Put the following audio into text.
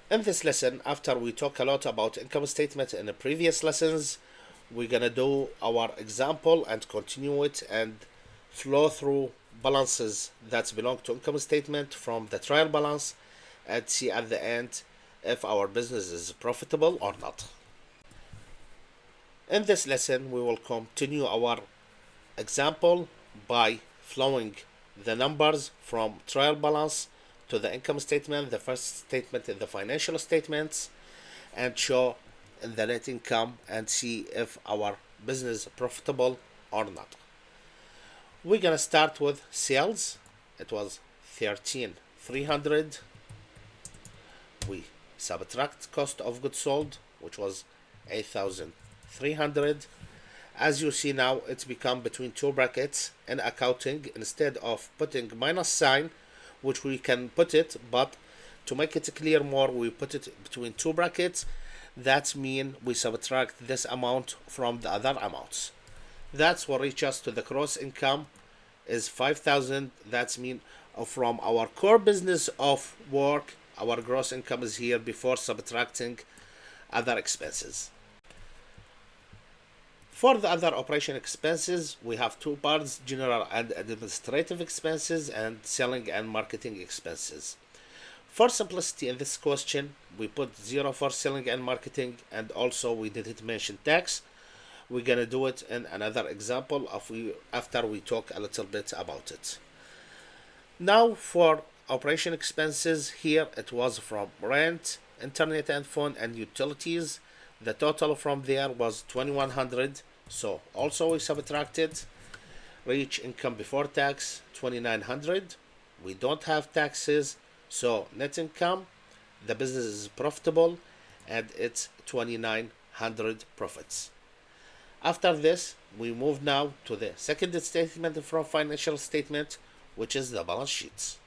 In this lesson, after we talk a lot about income statement in the previous lessons, we're gonna do our example and continue it and flow through balances that belong to income statement from the trial balance and see at the end if our business is profitable or not. In this lesson, we will continue our example by flowing the numbers from trial balance to the income statement, the first statement in the financial statements, and show the net income and see if our business is profitable or not. We're gonna start with sales. It was 13,300. We subtract cost of goods sold, which was 8,300. As you see now, it's become between two brackets in accounting. Instead of putting minus sign, which we can put it, but to make it clear more, we put it between two brackets. That means we subtract this amount from the other amounts. That's what reaches us to the gross income is 5,000. That's mean from our core business of work, our gross income is here before subtracting other expenses. For the other operation expenses, we have two parts: general and administrative expenses and selling and marketing expenses. For simplicity in this question, we put 0 for selling and marketing, and also we didn't mention tax. We're gonna do it in another example after we talk a little bit about it. Now for operation expenses, here it was from rent, internet and phone, and utilities. The total from there was 2100. So also we subtracted. Reach income before tax 2900. We don't have taxes, so net income, the business is profitable, and it's 2900 profits. After this, we move now to the second statement from financial statement, which is the balance sheets.